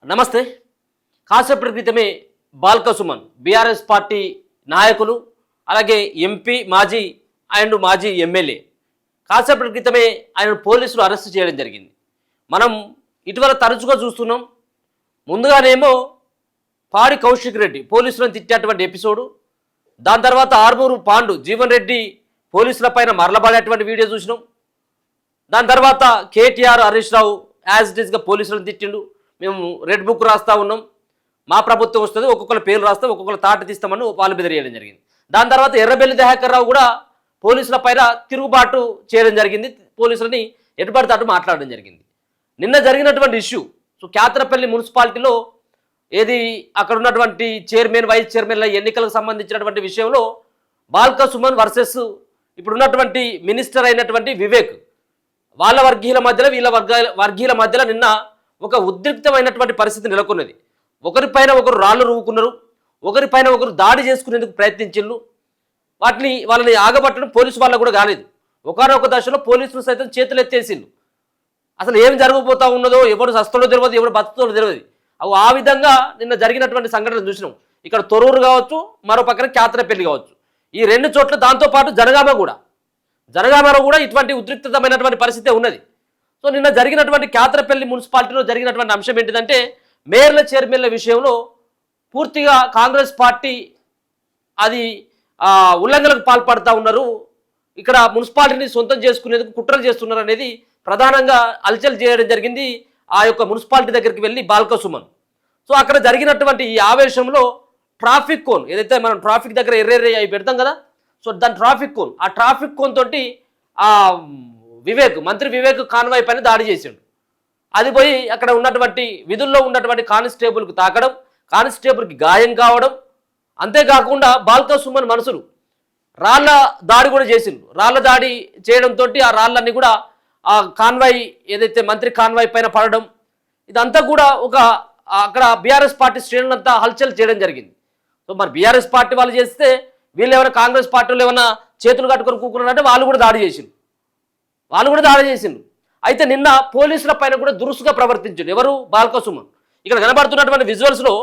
నమస్తే. కాసేపటి క్రితమే బాల్క సుమన్ బీఆర్ఎస్ పార్టీ నాయకులు అలాగే ఎంపీ మాజీ ఎమ్మెల్యే కాసేపటి క్రితమే ఆయన పోలీసులు అరెస్ట్ చేయడం జరిగింది. మనం ఇటీవల తరచుగా చూస్తున్నాం. ముందుగానేమో పాడి కౌశిక్ రెడ్డి పోలీసులను తిట్టేటువంటి ఎపిసోడు, దాని తర్వాత ఆర్మూరు పాండు జీవన్ రెడ్డి పోలీసుల పైన మరలబడేటువంటి వీడియో చూసినాం. దాని తర్వాత కేటీఆర్ హరీష్ రావు యాజ్ ఇట్ ఈస్గా పోలీసులను తిట్టిండు. మేము రెడ్ బుక్ రాస్తూ ఉన్నాం, మా ప్రభుత్వం వస్తుంది, ఒక్కొక్కరు పేరు రాస్తాం, ఒక్కొక్కరు తాట తీస్తామని వాళ్ళు బెదిరియడం జరిగింది. దాని తర్వాత ఎర్రబెల్లి దయాకర్ రావు కూడా పోలీసుల పైన తిరుగుబాటు చేయడం జరిగింది, పోలీసులని ఎటుపడితే అటు మాట్లాడడం జరిగింది. నిన్న జరిగినటువంటి ఇష్యూ క్యాతరపల్లి మున్సిపాలిటీలో ఏది అక్కడ ఉన్నటువంటి చైర్మన్ వైస్ చైర్మన్ల ఎన్నికలకు సంబంధించినటువంటి విషయంలో బాల్క సుమన్ వర్సెస్ ఇప్పుడున్నటువంటి మినిస్టర్ అయినటువంటి వివేక్, వాళ్ళ వర్గీయుల మధ్యలో వీళ్ళ వర్గీయుల మధ్యలో నిన్న ఒక ఉద్రిక్తమైనటువంటి పరిస్థితి నెలకొన్నది. ఒకరిపైన ఒకరు రాళ్ళు రువ్వుకున్నారు, ఒకరిపైన ఒకరు దాడి చేసుకునేందుకు ప్రయత్నించిండ్రు. వాళ్ళని ఆగబట్టడం పోలీసు వాళ్ళకు కూడా కాలేదు. ఒకనొక దశలో పోలీసులు సైతం చేతులు ఎత్తేసిండ్రు. అసలు ఏం జరగబోతా ఉన్నదో, ఎవడు సస్తడో తెలియదు, ఎవడు బతుకుతాడో తెలియదు. ఆ విధంగా నిన్న జరిగినటువంటి సంఘటన చూసినాం. ఇక్కడ తొర్రూరు కావచ్చు, మరో పక్కన క్యాతరపల్లి కావచ్చు, ఈ రెండు చోట్ల, దాంతోపాటు జనగామలో కూడా ఇటువంటి ఉద్రిక్తమైనటువంటి పరిస్థితి ఉన్నది. సో నిన్న జరిగినటువంటి క్యాతరపల్లి మున్సిపాలిటీలో జరిగినటువంటి అంశం ఏంటిదంటే, మేయర్ల చైర్మన్ల విషయంలో పూర్తిగా కాంగ్రెస్ పార్టీ అది ఉల్లంఘనలకు పాల్పడుతూ ఉన్నారు, ఇక్కడ మున్సిపాలిటీని సొంతం చేసుకునేందుకు కుట్రలు చేస్తున్నారు అనేది ప్రధానంగా అలచల్ చేయడం జరిగింది ఆ యొక్క మున్సిపాలిటీ దగ్గరికి వెళ్ళి బాల్క సుమన్. సో అక్కడ జరిగినటువంటి ఈ ఆవేశంలో ట్రాఫిక్ కోన్ ఏదైతే మనం ట్రాఫిక్ దగ్గర ఎర్రెర్రే అవి పెడతాం కదా, సో దాని ట్రాఫిక్ కోన్ తోటి ఆ మంత్రి వివేక్ కాన్వాయ్ పైన దాడి చేసిండు. అది పోయి అక్కడ ఉన్నటువంటి విధుల్లో ఉన్నటువంటి కానిస్టేబుల్కి తాకడం, కానిస్టేబుల్కి గాయం కావడం, అంతేకాకుండా బాల్క సుమన్ మనుషులు రాళ్ల దాడి కూడా చేసిండ్రు. రాళ్ల దాడి చేయడంతో ఆ రాళ్ళన్నీ కూడా ఆ కాన్వాయ్ ఏదైతే మంత్రి కాన్వాయ్ పైన పడడం, ఇదంతా కూడా అక్కడ బీఆర్ఎస్ పార్టీ శ్రేణులంతా హల్చల్ చేయడం జరిగింది. సో మరి బీఆర్ఎస్ పార్టీ వాళ్ళు చేస్తే వీళ్ళు ఏమైనా కాంగ్రెస్ పార్టీలు ఏమైనా చేతులు కట్టుకొని కూకున్నారంటే వాళ్ళు కూడా దాడి చేసిండ్రు. అయితే నిన్న పోలీసుల పైన కూడా దురుసుగా ప్రవర్తించారు ఎవరు, బాల్క సుమన్. ఇక్కడ కనబడుతున్నటువంటి విజువల్స్లో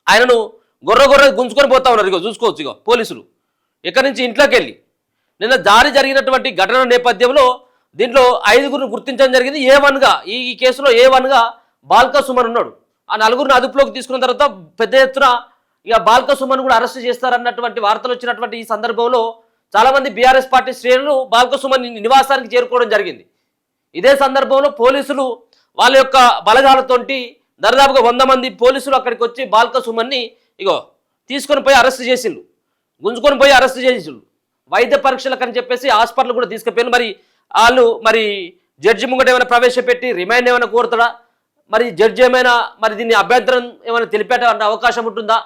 ఆయనను గొర్రె గుంజుకొని పోతా ఉన్నారు. ఇగో చూసుకోవచ్చు, ఇగో పోలీసులు ఇక్కడి నుంచి ఇంట్లోకి వెళ్ళి నిన్న దాడి జరిగినటువంటి ఘటన నేపథ్యంలో దీంట్లో 5గురిని గుర్తించడం జరిగింది. ఈ కేసులో A1గా బాల్క సుమన్ ఉన్నాడు. ఆ 4గురిని అదుపులోకి తీసుకున్న తర్వాత పెద్ద ఎత్తున ఇక బాల్క సుమన్ కూడా అరెస్ట్ చేస్తారన్నటువంటి వార్తలు వచ్చినటువంటి ఈ సందర్భంలో చాలామంది బీఆర్ఎస్ పార్టీ శ్రేణులు బాల్క సుమన్ నివాసానికి చేరుకోవడం జరిగింది. ఇదే సందర్భంలో పోలీసులు వాళ్ళ యొక్క బలగాలతోటి దాదాపుగా 100 మంది పోలీసులు అక్కడికి వచ్చి బాల్క సుమన్ని తీసుకొని పోయి అరెస్ట్ చేసిండ్రు, గుంజుకొని పోయి అరెస్ట్ చేసిండ్రు. వైద్య పరీక్షలకు అని చెప్పేసి హాస్పిటల్ కూడా తీసుకుపోయారు. మరి వాళ్ళు జడ్జి ముంగట ఏమైనా ప్రవేశపెట్టి రిమైండ్ ఏమైనా కోరుతాడా, మరి జడ్జి ఏమైనా దీన్ని అభ్యంతరం ఏమైనా తెలిపేట అవకాశం ఉంటుందా,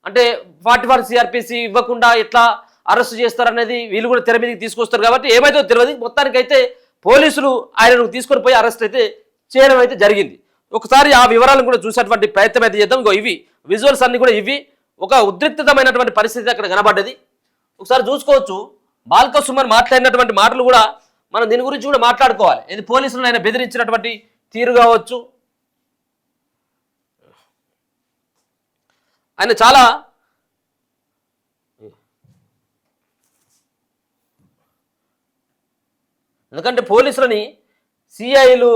అంటే 44 CRPC ఇవ్వకుండా ఎట్లా అరెస్ట్ చేస్తారనేది వీళ్ళు కూడా తెర మీదకి తీసుకొస్తారు. కాబట్టి ఏమైతే తెలియదు. మొత్తానికైతే పోలీసులు ఆయనను తీసుకొని పోయి అరెస్ట్ అయితే చేయడం అయితే జరిగింది. ఒకసారి ఆ వివరాలను కూడా చూసేటువంటి ప్రయత్నం అయితే చేద్దాం. ఇవి విజువల్స్ అన్ని కూడా ఒక ఉద్రిక్తమైనటువంటి పరిస్థితి అక్కడ కనబడ్డది. ఒకసారి చూసుకోవచ్చు. బాల్క సుమన్ మాట్లాడినటువంటి మాటలు కూడా మనం దీని గురించి కూడా మాట్లాడుకోవాలి. ఇది పోలీసులను ఆయన బెదిరించినటువంటి తీరు కావచ్చు, ఆయన చాలా ఎందుకంటే పోలీసులని సిఐలు,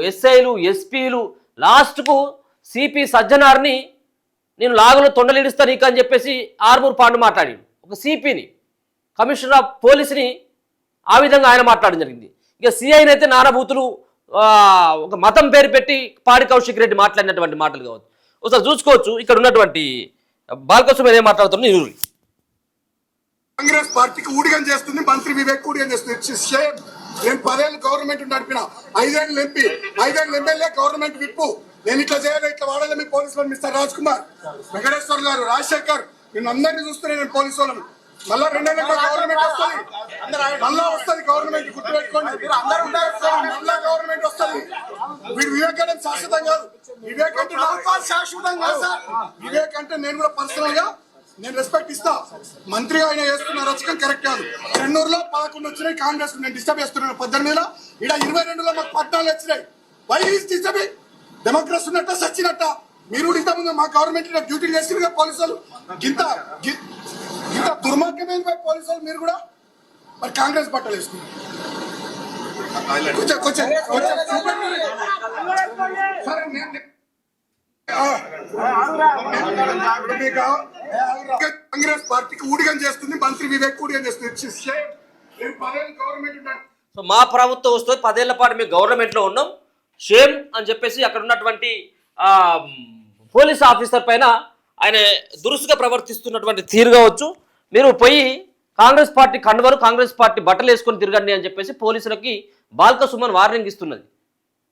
ఎస్ఐలు, ఎస్పీలు, లాస్ట్కు సిపి సజ్జనార్ని నేను లాగులో తొండలిడుస్తా నీకు అని చెప్పేసి ఆర్మూర్ పాండు మాట్లాడాడు. ఒక సిపిని, కమిషనర్ ఆఫ్ పోలీసుని ఆ విధంగా ఆయన మాట్లాడడం జరిగింది. ఇక సిఐని అయితే నానబూతులు ఒక మతం పేరు పెట్టి పాడి కౌశిక్ రెడ్డి మాట్లాడినటువంటి మాటలు కావచ్చు. ఒకసారి చూసుకోవచ్చు. ఇక్కడ ఉన్నటువంటి బాల్క సుమన్ ఏం మాట్లాడుతున్నా యూరి. కాంగ్రెస్ పార్టీకి ఊడిగం చేస్తుంది, మంత్రి వివేక్ ఊడిగం చేస్తుంది. నేను 10 ఏళ్ళు గవర్నమెంట్ నడిపిన, 5 ఏళ్ళు ఎంపీ, 5 ఏళ్ళు ఎమ్మెల్యే, గవర్నమెంట్ విప్పు. నేను ఇట్లా చేయాలి, ఇట్లా వాడాలి. మీ పోలీసులను మిస్టర్ రాజ్ కుమార్, వెంకటేశ్వర్ గారు, రాజశేఖర్, నేను అందరినీ చూస్తున్నాను. నేను పోలీసు వాళ్ళను మళ్ళా 2 ఏళ్ళ గవర్నమెంట్ వస్తుంది, మళ్ళా వస్తుంది గవర్నమెంట్, గుర్తుపెట్టుకోండి. మళ్ళా గవర్నమెంట్ వస్తుంది. వీడు వివేక్ అంటే శాశ్వతం కాదు. వివేక్ అంటే శాశ్వతం కాదు సార్. వివేక్ అంటే నేను కూడా పర్సనల్ గా నేను రెస్పెక్ట్ ఇస్తా. మంత్రిగా ఆయన చేస్తున్న రచకం కరెక్ట్ కాదు. 200లో 11 వచ్చినాయి కాంగ్రెస్, నేను డిస్టర్బ్ చేస్తున్నాను. 18లో ఇక్కడ 22లో మాకు 14 వచ్చినాయి. Why is disturbing? డెమోక్రసీ ఉన్నట్ట సచ్చినట్ట మీరు కూడా ఇంతకుముందు మా గవర్నమెంట్ డ్యూటీలు చేసిరుగా పోలీసులు గింత దుర్మార్గమైన పోలీసులు మీరు కూడా మరి కాంగ్రెస్ బట్టలు వేసుకున్నారు. సరే కాంగ్రెస్ పార్టీకి ఊడిగం చేస్తుంది, మంత్రి వివేక్ ఊడిగం చేస్తుంది. గవర్నమెంట్ సో మా ప్రభుత్వం వస్తే 10 ఏళ్ల పాటు మేము గవర్నమెంట్లో ఉన్నాం, షేమ్ అని చెప్పేసి అక్కడ ఉన్నటువంటి పోలీస్ ఆఫీసర్ పైన ఆయన దురుసుగా ప్రవర్తిస్తున్నటువంటి తీరు కావచ్చు. మీరు పోయి కాంగ్రెస్ పార్టీ కండువరు, కాంగ్రెస్ పార్టీ బట్టలు వేసుకొని తిరగండి అని చెప్పేసి పోలీసులకి బాల్క సుమన్ వార్నింగ్ ఇస్తున్నది.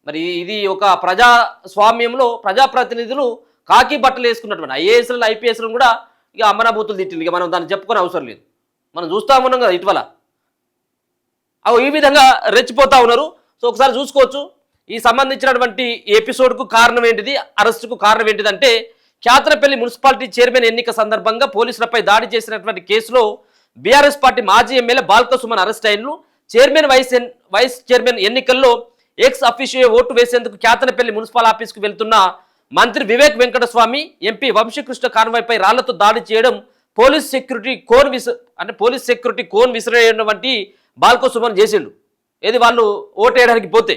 మరి ఇది ఒక ప్రజాస్వామ్యంలో ప్రజాప్రతినిధులు కాకి బట్టలు వేసుకున్నటువంటి ఐఏఎస్లు ఐపీఎస్లు కూడా ఇక అమ్మనాబూతులు తిట్టింది. ఇక మనం దాన్ని చెప్పుకొని అవసరం లేదు, మనం చూస్తూ ఉన్నాం కదా ఇటీవల అవి ఈ విధంగా రెచ్చిపోతూ ఉన్నారు. సో ఒకసారి చూసుకోవచ్చు ఈ సంబంధించినటువంటి ఎపిసోడ్కు కారణం ఏంటిది, అరెస్టుకు కారణం ఏంటిదంటే క్యాతనపల్లి మున్సిపాలిటీ చైర్మన్ ఎన్నిక సందర్భంగా పోలీసులపై దాడి చేసినటువంటి కేసులో బీఆర్ఎస్ పార్టీ మాజీ ఎమ్మెల్యే బాల్క సుమన్ అరెస్ట్ అయినలు. చైర్మన్ వైస్ చైర్మన్ ఎన్నికల్లో ఎక్స్ అఫీషియో ఓటు వేసేందుకు క్యాతనపల్లి మున్సిపల్ ఆఫీస్కు వెళ్తున్న మంత్రి వివేక్ వెంకటస్వామి ఎంపీ వంశీకృష్ణ కాన్వాయ్పై రాళ్లతో దాడి చేయడం, పోలీస్ సెక్యూరిటీ కోన్ విసిరేటువంటి బాల్క సుమన్ చేసిండు. ఏది వాళ్ళు ఓటేయడానికి పోతే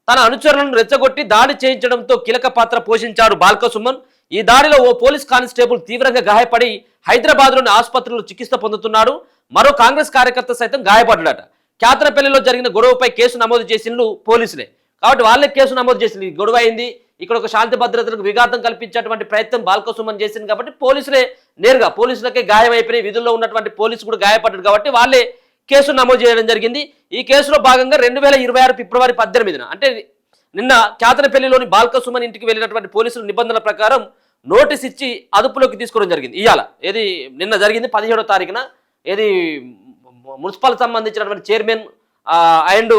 తన అనుచరులను రెచ్చగొట్టి దాడి చేయించడంతో కీలక పాత్ర పోషించాడు బాల్క సుమన్. ఈ దాడిలో ఓ పోలీస్ కానిస్టేబుల్ తీవ్రంగా గాయపడి హైదరాబాద్లోని ఆసుపత్రిలో చికిత్స పొందుతున్నాడు. మరో కాంగ్రెస్ కార్యకర్త సైతం గాయపడ్డాడట. క్యాతనపల్లిలో జరిగిన గొడవపై కేసు నమోదు చేసిండ్రు పోలీసులే, కాబట్టి వాళ్ళే కేసు నమోదు చేసింది. గొడవ అయింది, ఇక్కడ ఒక శాంతి భద్రతలకు విఘాతం కల్పించేటువంటి ప్రయత్నం బాల్క సుమన్ చేసింది కాబట్టి పోలీసులే నేరుగా పోలీసులకే గాయం అయిపోయి విధుల్లో ఉన్నటువంటి పోలీసు కూడా గాయపడ్డాడు కాబట్టి వాళ్ళే కేసు నమోదు చేయడం జరిగింది. ఈ కేసులో భాగంగా 2026 ఫిబ్రవరి 18న అంటే నిన్న క్యాతనపల్లిలోని బాల్క సుమన్ ఇంటికి వెళ్ళినటువంటి పోలీసుల నిబంధనల ప్రకారం నోటీస్ ఇచ్చి అదుపులోకి తీసుకోవడం జరిగింది. ఇవాళ ఏది నిన్న జరిగింది 17వ తారీఖున ఏది మున్సిపల్ సంబంధించినటువంటి చైర్మన్ అండ్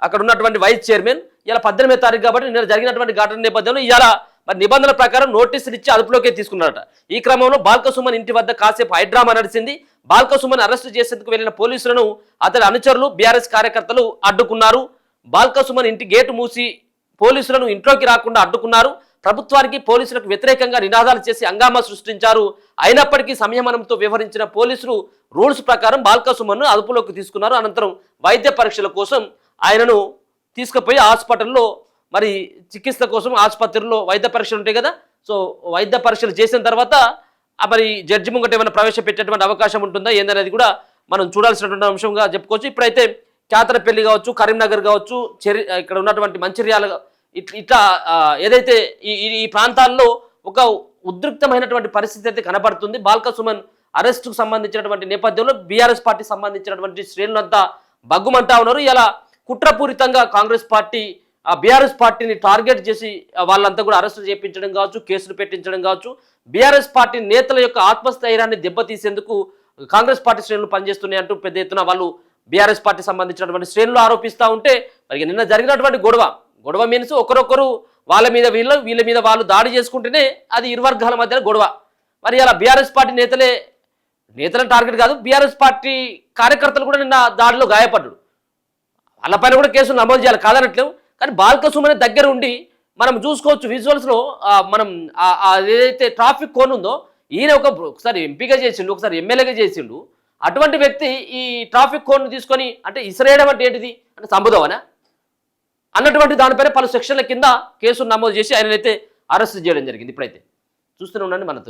అక్కడ ఉన్నటువంటి వైస్ చైర్మన్ ఇలా 18వ తారీఖు కాబట్టి నిన్న జరిగినటువంటి ఘటన నేపథ్యంలో ఇవాళ మరి నిబంధనల ప్రకారం నోటీసులు ఇచ్చి అదుపులోకి తీసుకున్నారట. ఈ క్రమంలో బాల్క సుమన్ ఇంటి వద్ద కాసేపు హైడ్రామా నడిచింది. బాల్క సుమన్ అరెస్టు చేసేందుకు వెళ్లిన పోలీసులను అతని అనుచరులు బీఆర్ఎస్ కార్యకర్తలు అడ్డుకున్నారు. బాల్క సుమన్ ఇంటి గేటు మూసి పోలీసులను ఇంట్లోకి రాకుండా అడ్డుకున్నారు. ప్రభుత్వానికి పోలీసులకు వ్యతిరేకంగా నినాదాలు చేసి హంగామా సృష్టించారు. అయినప్పటికీ సంయమనంతో వ్యవహరించిన పోలీసులు రూల్స్ ప్రకారం బాల్క సుమన్ను అదుపులోకి తీసుకున్నారు. అనంతరం వైద్య పరీక్షల కోసం ఆయనను తీసుకుపోయి హాస్పిటల్లో మరి చికిత్స కోసం ఆసుపత్రిలో వైద్య పరీక్షలు ఉంటాయి కదా, సో వైద్య పరీక్షలు చేసిన తర్వాత మరి జడ్జి ముంగట ఏమైనా ప్రవేశపెట్టేటువంటి అవకాశం ఉంటుందా ఏందనేది కూడా మనం చూడాల్సినటువంటి అంశంగా చెప్పుకోవచ్చు. ఇప్పుడైతే క్యాతనపల్లి కావచ్చు, కరీంనగర్ కావచ్చు, ఇక్కడ ఉన్నటువంటి మంచిర్యాల ఇట్లా ఏదైతే ఈ ప్రాంతాల్లో ఒక ఉద్రిక్తమైనటువంటి పరిస్థితి అయితే కనబడుతుంది. బాల్క సుమన్ అరెస్టుకు సంబంధించినటువంటి నేపథ్యంలో బీఆర్ఎస్ పార్టీ సంబంధించినటువంటి శ్రేణులంతా బగ్గుమంటా ఉన్నారు. ఇలా కుట్రపూరితంగా కాంగ్రెస్ పార్టీ బీఆర్ఎస్ పార్టీని టార్గెట్ చేసి వాళ్ళంతా కూడా అరెస్టు చేయించడం కావచ్చు, కేసులు పెట్టించడం కావచ్చు, బీఆర్ఎస్ పార్టీ నేతల యొక్క ఆత్మస్థైర్యాన్ని దెబ్బతీసేందుకు కాంగ్రెస్ పార్టీ శ్రేణులు పనిచేస్తున్నాయి అంటూ పెద్ద ఎత్తున వాళ్ళు బీఆర్ఎస్ పార్టీ సంబంధించినటువంటి శ్రేణులు ఆరోపిస్తూ ఉంటే మరి నిన్న జరిగినటువంటి గొడవ మీన్స్ ఒకరొకరు వాళ్ళ మీద వీళ్ళ మీద వాళ్ళు దాడి చేసుకుంటేనే అది ఇరు వర్గాల మధ్య గొడవ. మరి అలా బీఆర్ఎస్ పార్టీ నేతల టార్గెట్ కాదు, బీఆర్ఎస్ పార్టీ కార్యకర్తలు కూడా నిన్న దాడిలో గాయపడ్డాడు. వాళ్ళపైన కూడా కేసులు నమోదు చేయాలి కాదనట్లేవు, కానీ బాల్క సుమన్ దగ్గర ఉండి మనం చూసుకోవచ్చు విజువల్స్లో. మనం ఏదైతే ట్రాఫిక్ కోన్ ఉందో ఈయన ఒకసారి ఎంపీగా చేసిండు, ఒకసారి ఎమ్మెల్యేగా చేసిండు. అటువంటి వ్యక్తి ఈ ట్రాఫిక్ కోన్ తీసుకొని అంటే ఇసిరేయడం అంటే ఏంటిది అంటే సంబుదవనా అన్నటువంటి దానిపైన పలు సెక్షన్ల కింద కేసులు నమోదు చేసి ఆయననైతే అరెస్ట్ చేయడం జరిగింది. ఇప్పుడైతే చూస్తూనే ఉండండి మన తొలి.